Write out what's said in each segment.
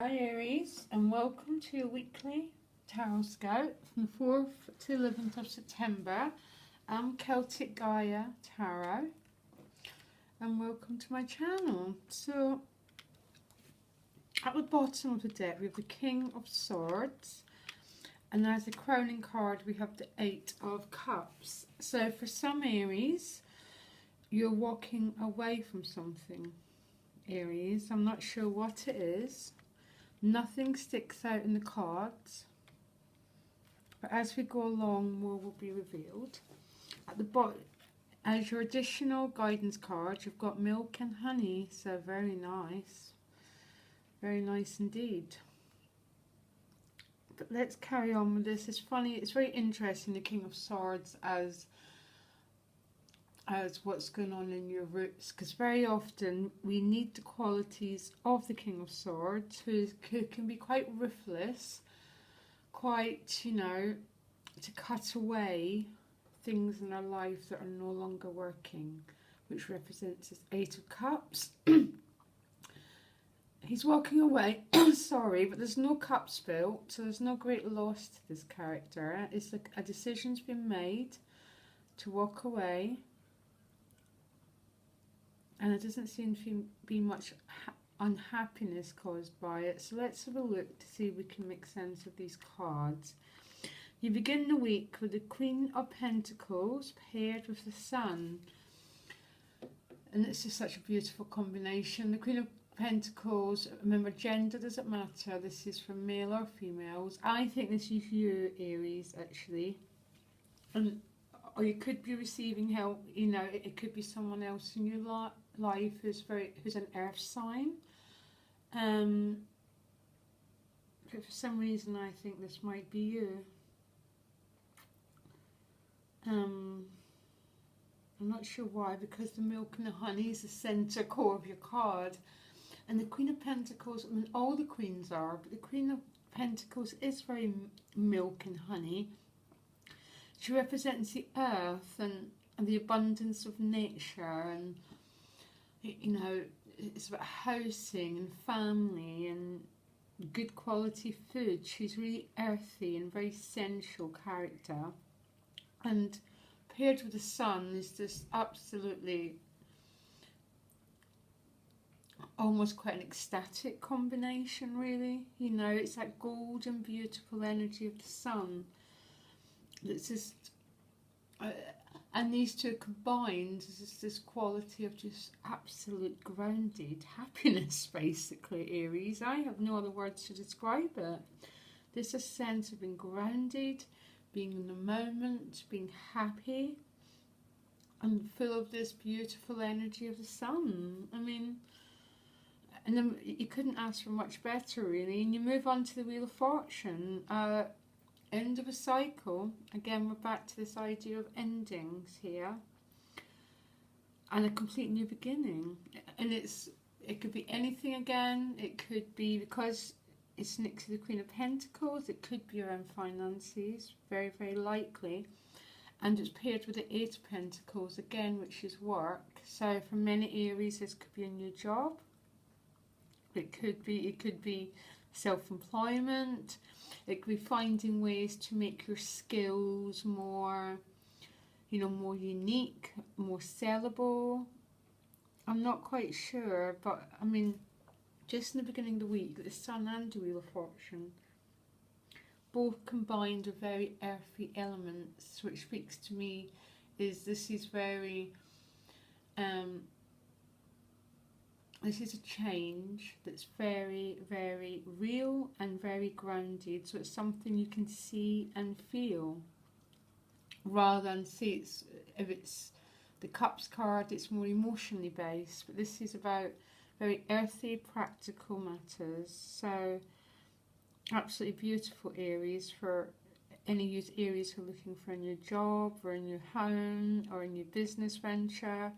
Hi Aries, and welcome to your weekly Tarot Scout from the 4th to 11th of September. I'm Celtic Gaia Tarot, and welcome to my channel. So, at the bottom of the deck we have the King of Swords, and as a crowning card we have the Eight of Cups. So for some Aries, you're walking away from something. Aries, I'm not sure what it is. Nothing sticks out in the cards, but as we go along more will be revealed. At the bottom, as your additional guidance card, you've got milk and honey, so very nice indeed. But let's carry on with this. It's funny, it's very interesting, the King of Swords as what's going on in your roots, because very often we need the qualities of the King of Swords, who can be quite ruthless, quite, to cut away things in our life that are no longer working, which represents this Eight of Cups. He's walking away, sorry, but there's no cup spilt, so there's no great loss to this character. It's like a decision's been made to walk away, and there doesn't seem to be much unhappiness caused by it. So let's have a look to see if we can make sense of these cards. You begin the week with the Queen of Pentacles paired with the Sun, and it's just such a beautiful combination. The Queen of Pentacles, remember, gender doesn't matter, this is for male or females. I think this is you, Aries, actually, or you could be receiving help. It could be someone else in your life who's an earth sign, but for some reason I think this might be you. I'm not sure why, because the milk and the honey is the centre core of your card, and the Queen of Pentacles, I mean, all the queens are, but the Queen of Pentacles is very milk and honey. She represents the earth and the abundance of nature, and it's about housing and family and good quality food. She's really earthy and very sensual character, and paired with the Sun is just absolutely almost quite an ecstatic combination, really. It's that golden beautiful energy of the Sun that's just and these two combined is just this quality of just absolute grounded happiness, basically, Aries. I have no other words to describe it. There's a sense of being grounded, being in the moment, being happy, and full of this beautiful energy of the Sun. I mean, and then you couldn't ask for much better, really. And you move on to the Wheel of Fortune. End of a cycle. Again, we're back to this idea of endings here, and a complete new beginning. And it could be anything again. It could be, because it's next to the Queen of Pentacles, it could be around finances, very, very likely. And it's paired with the Eight of Pentacles again, which is work. So for many Aries, this could be a new job. It could be self-employment. It could be finding ways to make your skills more, more unique, more sellable. I'm not quite sure, but I mean, just in the beginning of the week, the Sun and the Wheel of Fortune both combined with very earthy elements, which speaks to me this is very this is a change that's very, very real and very grounded. So it's something you can see and feel, rather than if it's the Cups card, it's more emotionally based. But this is about very earthy, practical matters. So absolutely beautiful, Aries, for any of you Aries who are looking for a new job or a new home or a new business venture.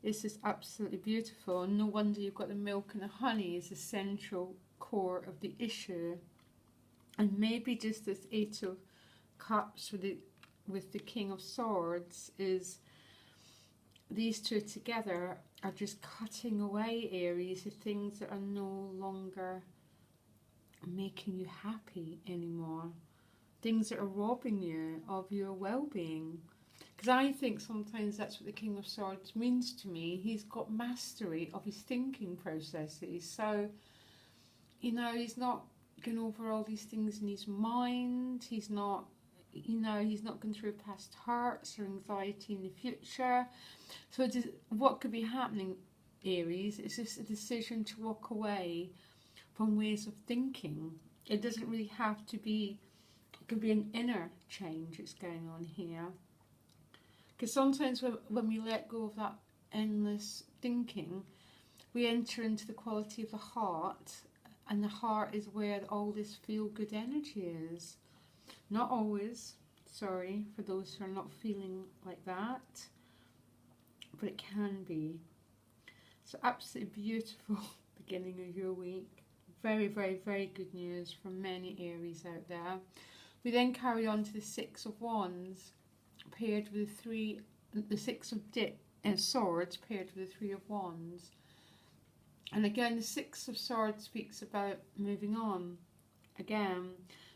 It's just absolutely beautiful, and no wonder you've got the milk and the honey as the central core of the issue. And maybe just this Eight of Cups with the King of Swords is these two together are just cutting away, Aries, the things that are no longer making you happy anymore. Things that are robbing you of your well-being. Because I think sometimes that's what the King of Swords means to me. He's got mastery of his thinking processes. So, you know, he's not going over all these things in his mind. He's not, you know, he's not going through past hurts or anxiety in the future. So what could be happening, Aries, is just a decision to walk away from ways of thinking. It doesn't really have to be, it could be an inner change that's going on here. Because sometimes when we let go of that endless thinking, we enter into the quality of the heart, and the heart is where all this feel-good energy is. Not always, sorry, for those who are not feeling like that, but it can be. So absolutely beautiful beginning of your week. Very, very, very good news from many Aries out there. We then carry on to the Six of Wands, paired with the Six of Swords, paired with the Three of Wands. And again, the Six of Swords speaks about moving on. Again,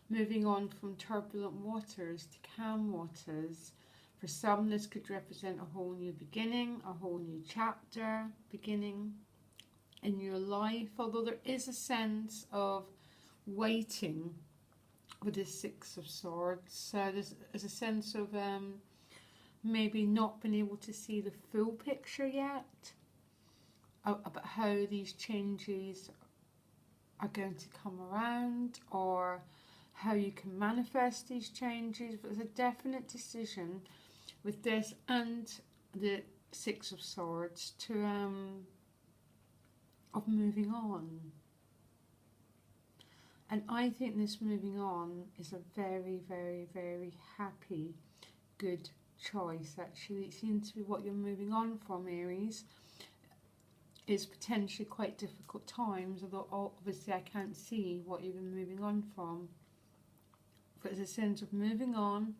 moving on from turbulent waters to calm waters. For some, this could represent a whole new beginning, a whole new chapter beginning in your life. Although there is a sense of waiting with the Six of Swords. So there's a sense of maybe not being able to see the full picture yet about how these changes are going to come around, or how you can manifest these changes. But there's a definite decision with this and the Six of Swords to of moving on. And I think this moving on is a very, very, very happy, good choice. Actually, it seems to be what you're moving on from, Aries. Is potentially quite difficult times, although obviously I can't see what you've been moving on from. But it's a sense of moving on,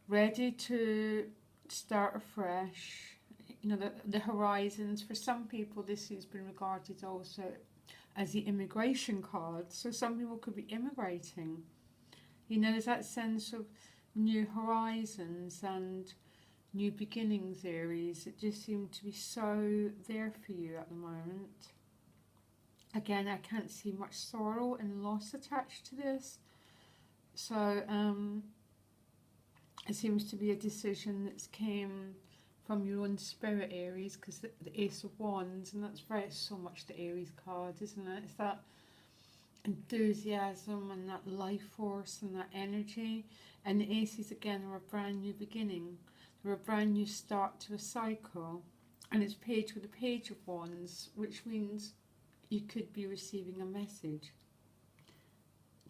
ready to start afresh. You know, the horizons. For some people, this has been regarded also as the immigration card. So some people could be immigrating. You know, there's that sense of new horizons and new beginnings, Aries. It just seemed to be so there for you at the moment. Again, I can't see much sorrow and loss attached to this. So it seems to be a decision that's came from your own spirit, Aries, because the Ace of Wands, and that's very so much the Aries card, isn't it? It's that enthusiasm and that life force and that energy. And the Aces, again, are a brand new beginning. They're a brand new start to a cycle. And it's paired with the Page of Wands, which means you could be receiving a message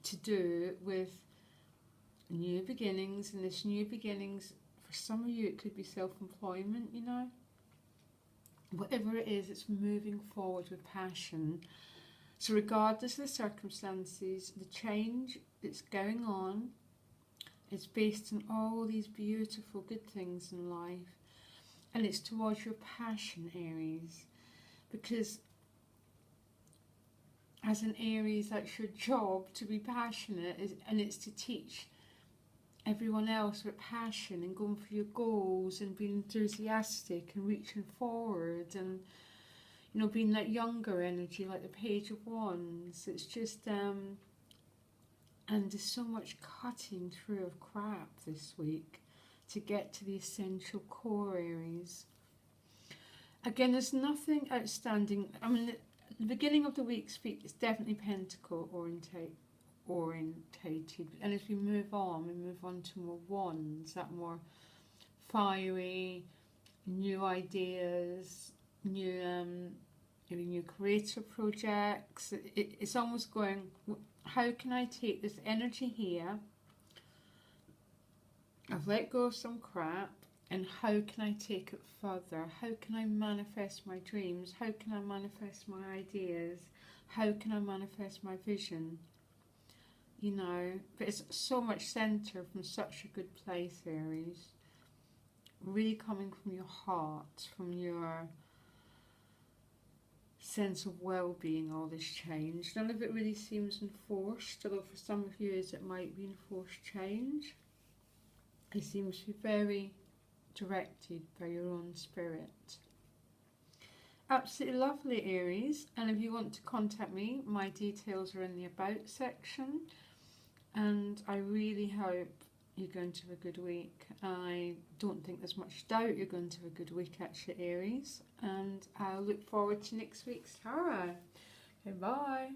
to do with new beginnings. And this new beginnings, for some of you, it could be self-employment, you know. Whatever it is, it's moving forward with passion. So regardless of the circumstances, the change that's going on is based on all these beautiful good things in life. And it's towards your passion, Aries. Because as an Aries, that's your job, to be passionate, and it's to teach everyone else with passion and going for your goals and being enthusiastic and reaching forward and, you know, being that younger energy like the Page of Wands. It's just and there's so much cutting through of crap this week to get to the essential core, Aries. Again, there's nothing outstanding. I mean, the beginning of the week is definitely pentacle orientated. And as we move on to more wands, that more fiery, new ideas, new creative projects. It's almost going, how can I take this energy here? I've let go of some crap, and how can I take it further? How can I manifest my dreams? How can I manifest my ideas? How can I manifest my vision? You know, but it's so much centered from such a good place, Aries. Really coming from your heart, from your sense of well-being, all this change. None of it really seems enforced, although for some of you it might be enforced change. It seems to be very directed by your own spirit. Absolutely lovely, Aries. And if you want to contact me, my details are in the About section. And I really hope you're going to have a good week. I don't think there's much doubt you're going to have a good week, actually, Aries. And I'll look forward to next week's tarot. Okay, bye.